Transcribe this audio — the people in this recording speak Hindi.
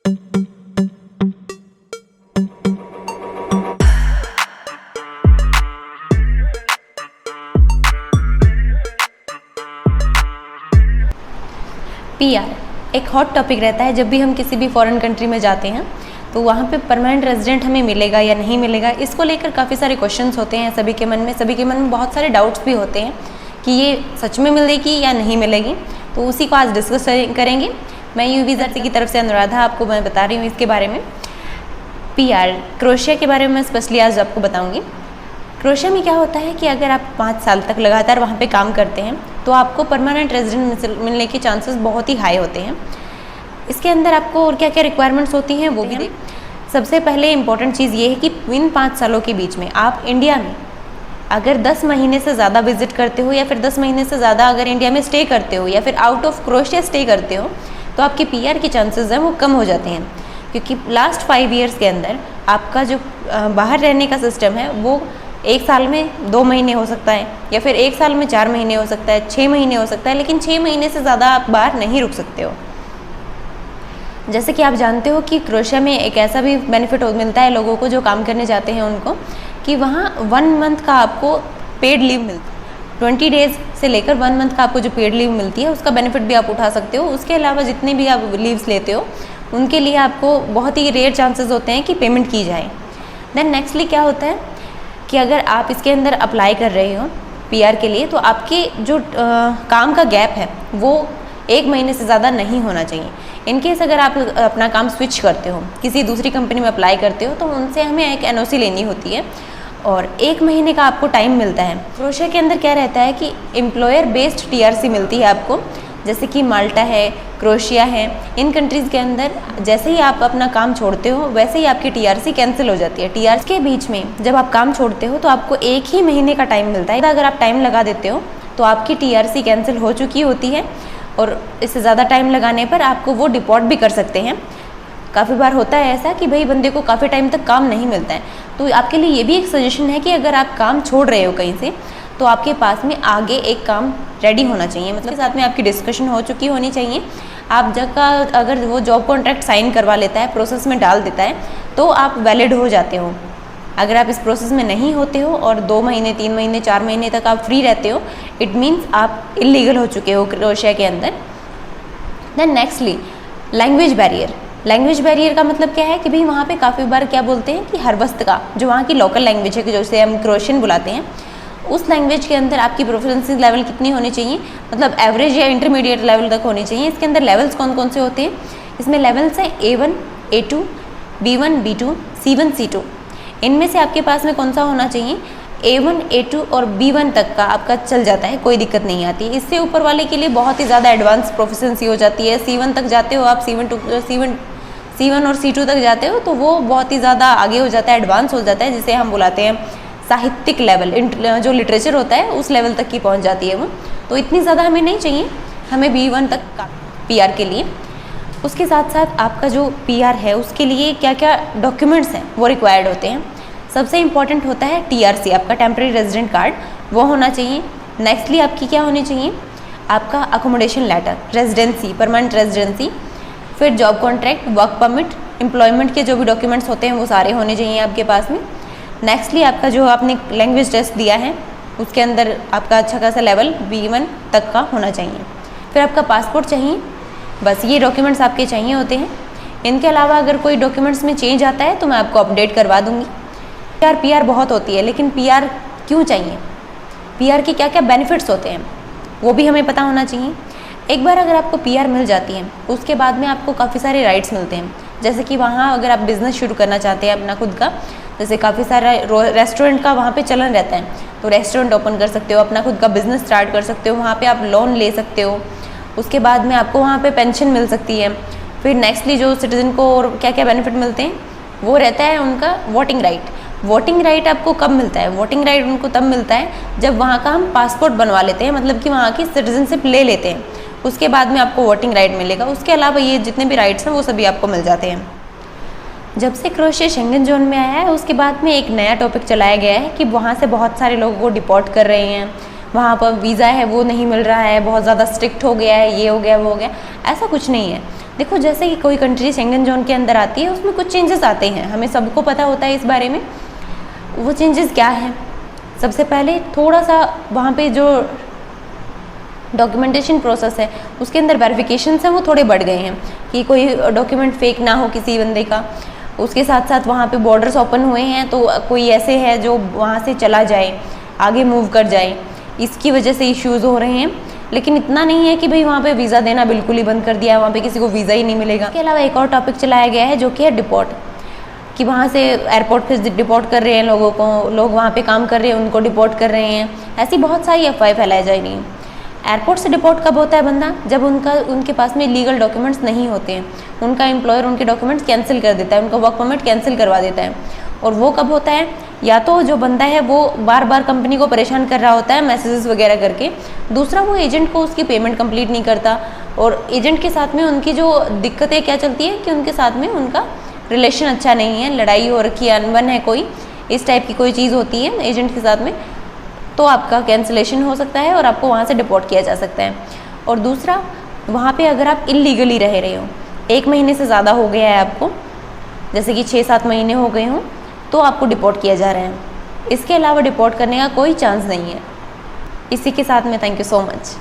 पीआर एक हॉट टॉपिक रहता है जब भी हम किसी भी फॉरेन कंट्री में जाते हैं, तो वहाँ पे परमानेंट रेजिडेंट हमें मिलेगा या नहीं मिलेगा, इसको लेकर काफ़ी सारे क्वेश्चंस होते हैं सभी के मन में बहुत सारे डाउट्स भी होते हैं कि ये सच में मिलेगी या नहीं मिलेगी। तो उसी को आज डिस्कस करेंगे। मैं वीज़ा की तरफ से अनुराधा आपको मैं बता रही हूँ इसके बारे में। पीआर क्रोएशिया के बारे में मैं स्पेशली आज आपको बताऊँगी। क्रोएशिया में क्या होता है कि अगर आप 5 साल तक लगातार वहाँ पे काम करते हैं तो आपको परमानेंट रेजिडेंट मिलने के चांसेस बहुत ही हाई होते हैं। इसके अंदर आपको और क्या क्या रिक्वायरमेंट्स होती हैं वो भी देख। सबसे पहले इम्पॉर्टेंट चीज़ ये है कि इन 5 सालों के बीच में आप इंडिया में अगर 10 महीने से ज़्यादा विजिट करते हो या फिर 10 महीने से ज़्यादा अगर इंडिया में स्टे करते हो या फिर आउट ऑफ क्रोएशिया स्टे करते हो तो आपके पीआर के चांसेस हैं वो कम हो जाते हैं, क्योंकि लास्ट 5 ईयर्स के अंदर आपका जो बाहर रहने का सिस्टम है वो 1 साल में 2 महीने हो सकता है या फिर 1 साल में 4 महीने हो सकता है, 6 महीने हो सकता है, लेकिन 6 महीने से ज़्यादा आप बाहर नहीं रुक सकते हो। जैसे कि आप जानते हो कि क्रोएशिया में एक ऐसा भी बेनिफिट मिलता है लोगों को जो काम करने जाते हैं उनको, कि वहाँ 1 मंथ का आपको पेड लीव मिलता है। 20 डेज से लेकर 1 मंथ का आपको जो पेड लीव मिलती है उसका बेनिफिट भी आप उठा सकते हो। उसके अलावा जितने भी आप लीव्स लेते हो उनके लिए आपको बहुत ही रेयर चांसेस होते हैं कि पेमेंट की जाए। देन नेक्स्टली क्या होता है कि अगर आप इसके अंदर अप्लाई कर रहे हो पीआर के लिए तो आपके जो काम का गैप है वो 1 महीने से ज़्यादा नहीं होना चाहिए। इनकेस अगर आप अपना काम स्विच करते हो, किसी दूसरी कंपनी में अप्लाई करते हो, तो उनसे हमें एक एनओसी लेनी होती है और 1 महीने का आपको टाइम मिलता है। क्रोएशिया के अंदर क्या रहता है कि एम्प्लॉयर बेस्ड टीआरसी मिलती है आपको, जैसे कि माल्टा है, क्रोएशिया है। इन कंट्रीज़ के अंदर जैसे ही आप अपना काम छोड़ते हो वैसे ही आपकी टीआरसी कैंसिल हो जाती है। टीआरसी के बीच में जब आप काम छोड़ते हो तो आपको 1 ही महीने का टाइम मिलता है। अगर आप टाइम लगा देते हो तो आपकी टीआरसी कैंसिल हो चुकी होती है और इससे ज़्यादा टाइम लगाने पर आपको वो डिपोर्ट भी कर सकते हैं। काफ़ी बार होता है ऐसा कि भाई बंदे को काफ़ी टाइम तक काम नहीं मिलता है, तो आपके लिए ये भी एक सजेशन है कि अगर आप काम छोड़ रहे हो कहीं से तो आपके पास में आगे एक काम रेडी होना चाहिए, मतलब साथ में आपकी डिस्कशन हो चुकी होनी चाहिए। आप जगह अगर वो जॉब कॉन्ट्रैक्ट साइन करवा लेता है, प्रोसेस में डाल देता है, तो आप वैलिड हो जाते हो। अगर आप इस प्रोसेस में नहीं होते हो और 2 महीने 3 महीने 4 महीने तक आप फ्री रहते हो, इट मीन्स आप इलीगल हो चुके हो क्रोएशिया के अंदर। Then nextly language barrier. Language barrier का मतलब क्या है कि भाई वहाँ पे काफ़ी बार क्या बोलते हैं कि हर वक्त का जो वहाँ की लोकल लैंग्वेज है, जैसे हम क्रोएशियन बुलाते हैं, उस लैंग्वेज के अंदर आपकी प्रोफिशिएंसी लेवल कितनी होनी चाहिए, मतलब एवरेज या इंटरमीडिएट लेवल तक होनी चाहिए। इसके अंदर लेवल्स कौन कौन से होते हैं? इसमें लेवल्स हैं A1, A2, B1, B2, C1, C2। इनमें से आपके पास में कौन सा होना चाहिए? A1, A2 और B1 तक का आपका चल जाता है, कोई दिक्कत नहीं आती। इससे ऊपर वाले के लिए बहुत ही ज़्यादा एडवांस प्रोफिशिएंसी हो जाती है। C1 तक जाते हो आप, C1 और C2 तक जाते हो तो वो बहुत ही ज़्यादा आगे हो जाता है, एडवांस हो जाता है, जिसे हम बुलाते हैं साहित्यिक लेवल। जो लिटरेचर होता है उस लेवल तक की पहुंच जाती है वो। तो इतनी ज़्यादा हमें नहीं चाहिए, हमें B1 तक का पीआर के लिए। उसके साथ साथ आपका जो पीआर है उसके लिए क्या क्या डॉक्यूमेंट्स हैं वो रिक्वायर्ड होते हैं। सबसे इम्पॉर्टेंट होता है टीआरसी, आपका टेम्प्रेरी रेजिडेंट कार्ड, वो होना चाहिए। नेक्स्टली आपकी क्या होनी चाहिए? आपका accommodation letter, residency, permanent residency, फिर job contract, work permit, employment के जो भी डॉक्यूमेंट्स होते हैं वो सारे होने चाहिए आपके पास में। नेक्स्टली आपका जो आपने लैंग्वेज टेस्ट दिया है उसके अंदर आपका अच्छा खासा लेवल B1 तक का होना चाहिए। फिर आपका पासपोर्ट चाहिए। बस ये डॉक्यूमेंट्स आपके चाहिए होते हैं। इनके अलावा अगर कोई डॉक्यूमेंट्स में चेंज आता है तो मैं आपको अपडेट करवा दूँगी। पीआर बहुत होती है, लेकिन पीआर क्यों चाहिए, पीआर के क्या क्या बेनिफिट्स होते हैं वो भी हमें पता होना चाहिए। एक बार अगर आपको पीआर मिल जाती है उसके बाद में आपको काफ़ी सारे राइट्स मिलते हैं, जैसे कि वहाँ अगर आप बिज़नेस शुरू करना चाहते हैं अपना खुद का, जैसे काफ़ी सारा रेस्टोरेंट का वहाँ पे चलन रहता है, तो रेस्टोरेंट ओपन कर सकते हो, अपना खुद का बिज़नेस स्टार्ट कर सकते हो, वहाँ पे आप लोन ले सकते हो। उसके बाद में आपको वहाँ पे पेंशन मिल सकती है। फिर नेक्स्टली जो सिटीज़न को और क्या क्या बेनिफिट मिलते हैं वो रहता है उनका वोटिंग राइट। वोटिंग राइट आपको कब मिलता है? वोटिंग राइट उनको तब मिलता है जब वहाँ का हम पासपोर्ट बनवा लेते हैं, मतलब कि वहाँ की सिटीजनशिप ले लेते हैं, उसके बाद में आपको वोटिंग राइट मिलेगा। उसके अलावा ये जितने भी राइट्स हैं वो सभी आपको मिल जाते हैं। जब से क्रोएशिया शेंगन जोन में आया है उसके बाद में एक नया टॉपिक चलाया गया है कि वहाँ से बहुत सारे लोगों को डिपोर्ट कर रहे हैं, वहाँ पर वीज़ा है वो नहीं मिल रहा है, बहुत ज़्यादा स्ट्रिक्ट हो गया है, ये हो गया वो हो गया। ऐसा कुछ नहीं है। देखो जैसे कि कोई कंट्री शेंगन जोन के अंदर आती है, उसमें कुछ चेंजेस आते हैं, हमें सबको पता होता है इस बारे में। वो चेंजेस क्या हैं? सबसे पहले थोड़ा सा वहाँ पे जो डॉक्यूमेंटेशन प्रोसेस है उसके अंदर वेरिफिकेशंस हैं वो थोड़े बढ़ गए हैं कि कोई डॉक्यूमेंट फेक ना हो किसी बंदे का। उसके साथ साथ वहाँ पे बॉर्डर्स ओपन हुए हैं, तो कोई ऐसे है जो वहाँ से चला जाए, आगे मूव कर जाए, इसकी वजह से इश्यूज़ हो रहे हैं। लेकिन इतना नहीं है कि भाई वहाँ पे वीज़ा देना बिल्कुल ही बंद कर दिया है, वहाँ पे किसी को वीज़ा ही नहीं मिलेगा। इसके अलावा एक और टॉपिक चलाया गया है जो कि है डिपोर्ट, कि वहाँ से एयरपोर्ट पे डिपोर्ट कर रहे हैं लोगों को, लोग वहाँ पे काम कर रहे हैं उनको डिपोर्ट कर रहे हैं। ऐसी बहुत सारी अफवाहें फैलाई जा रही हैं। एयरपोर्ट से डिपोर्ट कब होता है बंदा? जब उनके पास में लीगल डॉक्यूमेंट्स नहीं होते हैं, उनका एम्प्लॉयर उनके डॉक्यूमेंट्स कैंसिल कर देता है, उनका वर्क परमिट कैंसिल करवा देता है। और वो कब होता है? या तो जो बंदा है वो बार बार कंपनी को परेशान कर रहा होता है मैसेजेस वगैरह करके, दूसरा वो एजेंट को उसकी पेमेंट कंप्लीट नहीं करता, और एजेंट के साथ में उनकी जो दिक्कतें क्या चलती है कि उनके साथ में उनका रिलेशन अच्छा नहीं है, लड़ाई हो रखी है, अनबन है, कोई इस टाइप की कोई चीज़ होती है एजेंट के साथ में, तो आपका कैंसिलेशन हो सकता है और आपको वहाँ से डिपोर्ट किया जा सकता है। और दूसरा, वहाँ पे अगर आप इल्लीगली रह रहे हो, 1 महीने से ज़्यादा हो गया है आपको, जैसे कि 6-7 महीने हो गए हों, तो आपको डिपोर्ट किया जा रहा है। इसके अलावा डिपोर्ट करने का कोई चांस नहीं है। इसी के साथ में थैंक यू सो मच।